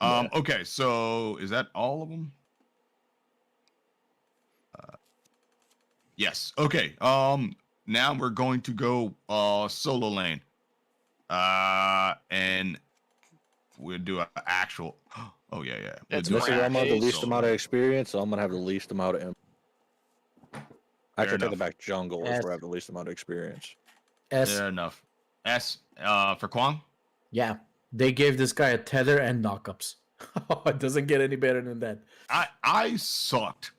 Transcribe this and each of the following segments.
Yeah. Okay, so is that all of them? Yes. Okay. Now we're going to go solo lane. And we'll do an actual. Oh yeah, yeah. We'll It's do This is an where I'm gonna have the actual least solo amount of lane. experience, so I'm gonna have the least amount of. Actually, take enough. it back. Jungle is S. where I have the least amount of experience. S. Fair enough. S. For Kwang. Yeah, they gave this guy a tether and knockups. It doesn't get any better than that. I sucked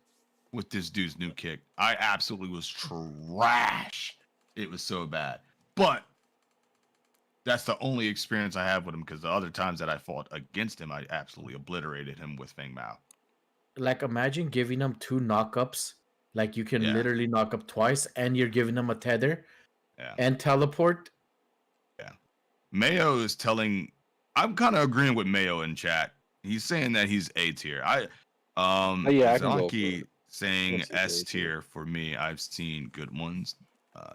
with this dude's new kick. I absolutely was trash. It was so bad. But that's the only experience I have with him, because the other times that I fought against him, I absolutely obliterated him with Feng Mao. Like, imagine giving him 2 knockups. Like, you can Yeah. literally knock up twice, and you're giving him a tether Yeah. and teleport. Yeah. Mayo is telling. I'm kind of agreeing with Mayo in chat. He's saying that he's A tier. Yeah, I can go for Zonky it. saying Yes, he's S A tier. tier for me. I've seen good ones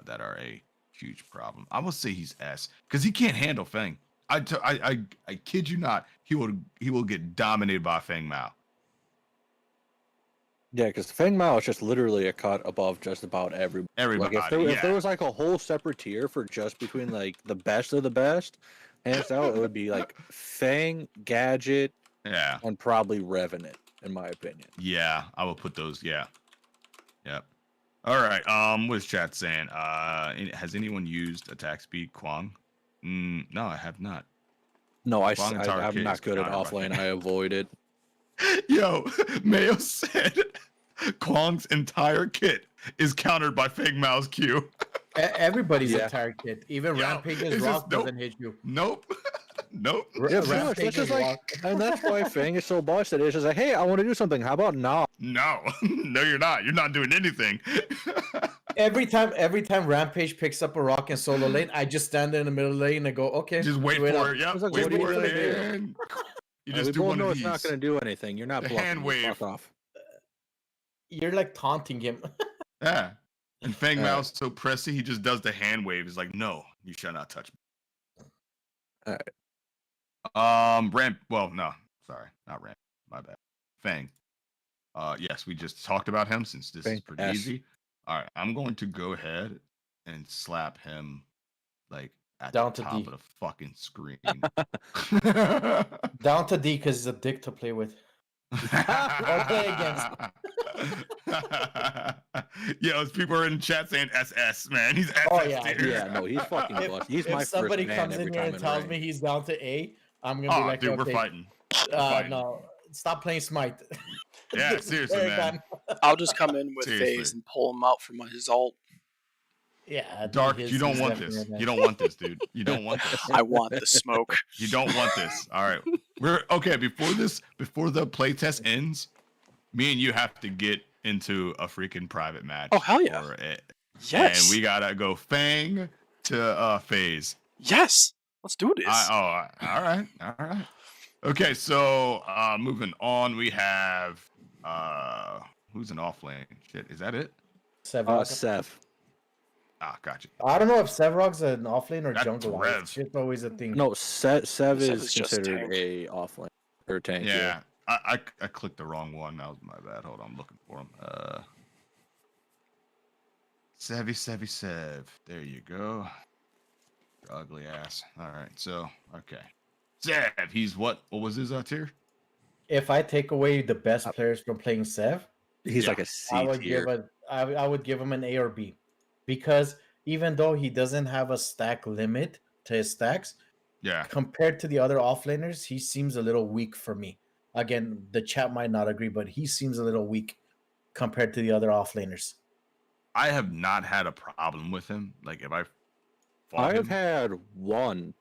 that are a huge problem. I will say he's S because he can't handle Feng. I kid you not. He will get dominated by Feng Mao. Yeah, because Feng Mao is just literally a cut above just about everybody. Everybody. Like if there was like a whole separate tier for just between like the best of the best, hands down, it would be like Fang, Gadget, Yeah. and probably Revenant, in my opinion. Yeah, I will put those. Yeah. Yep. All right. What's chat saying? Has anyone used attack speed Kwang? No, I have not. No, Kwang entire I'm kit not is good at counter-rushing. offlane. I avoid it. Yo, Mayo said Kwang's entire kit is countered by Feng Mao's Q. Everybody's Yeah. entire kit. Even Yo, Rampage's it's rock just- nope. doesn't hit you. Nope. Nope. Yeah, pretty much. That's just like, and that's why Fang is so busted. It's just like, hey, I want to do something. How about not? No. No, you're not. You're not doing anything. Every time Rampage picks up a rock in solo lane, I just stand there in the middle lane and go, okay. Just wait do it for up. it. Yep. It's like, Wait what are you for gonna it. do? And you Yeah, just we do both one know of it's these. not going to do anything. You're not The bluffing. hand You wave. fuck off. You're like taunting him. Yeah. And Feng All Mao's so pressy, he just does the hand wave. He's like, no, you shall not touch me. All right. Ramp. Well, no, sorry, not Ramp. My bad. Fang. Yes, we just talked about him since this is Fang, pretty S. easy. All right, I'm going to go ahead and slap him like at Down the to top D. of the fucking screen. Down to D because he's a dick to play with. Or play against. Yo, people are in chat saying SS, man. He's SS. Oh, yeah, tier. Yeah, no, he's fucking busted. He's my If first somebody man comes every in here time and tells ranked. me he's down to A, I'm gonna be Oh, like, dude, okay, we're fighting. fighting. no, stop playing Smite. Yeah, seriously, man. I'll just come in with Seriously. phase and pull him out from his ult. Yeah, dude, Dark, his- you don't he's want definitely this. a man. You don't want this, dude. You don't want this. I want the smoke. You don't want this. All right. We're okay. Before the playtest ends, me and you have to get into a freaking private match. Oh, hell yeah. Yes. And we gotta go Fang to FaZe. Yes. Let's do this. All right. Okay, so moving on, we have who's an offlane? Shit, is that it? Sevrog. Seth. Gotcha. I don't know if Sevrog's an offlane or That's jungle. Rev. Shit's always a thing. No, Sev Sev is is just considered tank. a offlane or tank. Yeah. I clicked the wrong one. That was my bad. Hold on, I'm looking for him. Sev. There you go. Your ugly ass. All right. So okay. Sev. He's what? What was his tier? If I take away the best players from playing Sev, He's Yeah. like a C I would tier. I would give him an A or B, because even though he doesn't have a stack limit to his stacks, Yeah. compared to the other offlaners, he seems a little weak for me. Again, the chat might not agree, but he seems a little weak compared to the other offlaners. I have not had a problem with him. Like if I fought I've him, had one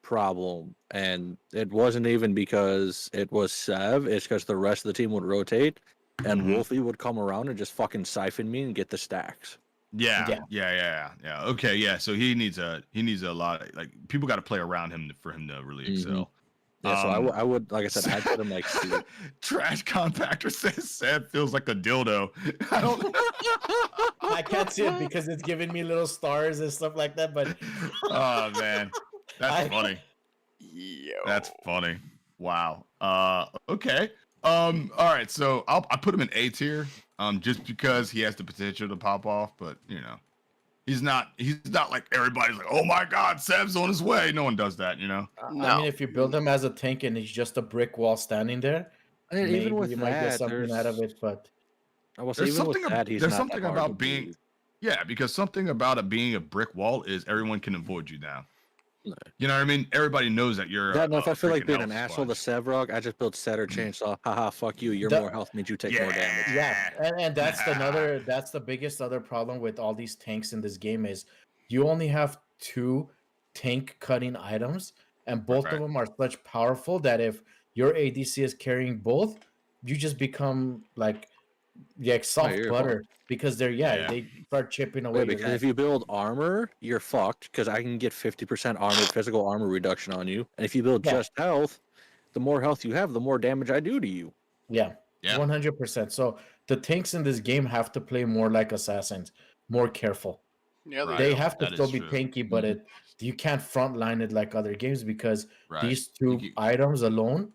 problem, and it wasn't even because it was Sev. It's because the rest of the team would rotate, and Mhm. Wolfie would come around and just fucking siphon me and get the stacks. Yeah. Okay, yeah. So he needs a lot of, like, people got to play around him for him to really Mhm. excel. Yeah, so I would, like I said, I'd put him like C. Trash compactor says Seb feels like a dildo. I don't. I can't see it because it's giving me little stars and stuff like that. But Oh man, that's I- funny. Yo. That's funny. Wow. Okay. All right. So I put him in A tier. Just because he has the potential to pop off, but you know, he's not like everybody's like, oh my God, Seb's on his way. No one does that, you know. I No. mean, if you build him as a tank and he's just a brick wall standing there, And even maybe with you might get that, something out of it. But I will say There's even with something that, he's there's not something that hard to about being beat. yeah, because something about it being a brick wall is everyone can avoid you now. No. You know what I mean? Everybody knows that you're Yeah, a, no, if I a feel like freaking being an health asshole to sponge. Sevrog, I just build Setter Chainsaw. Haha, fuck you. Your The- more health means you take more damage. yeah, and that's the biggest other problem with all these tanks in this game is you only have 2 tank cutting items, and both Right. of them are such powerful that if your ADC is carrying both, you just become like soft you're butter because Yeah. they start chipping away Yeah, your because life. if you build armor, you're fucked because I can get 50% armor, physical armor reduction on you. And if you build Yeah. just health, the more health you have, the more damage I do to you. Yeah, Yeah. 100%. So the tanks in this game have to play more like assassins, more careful. Yeah, Right. they They do. have to That still is be true. tanky, but Mhm. you can't front line it like other games because Right. these 2 items alone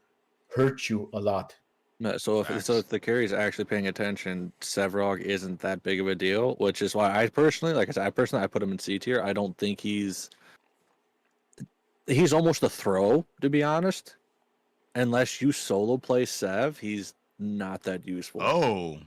hurt you a lot. No, so Facts. if the carry's actually paying attention, Sevrog isn't that big of a deal, which is why I personally, like I said, I put him in C tier. I don't think he's almost a throw, to be honest. Unless you solo play Sev, he's not that useful. Oh,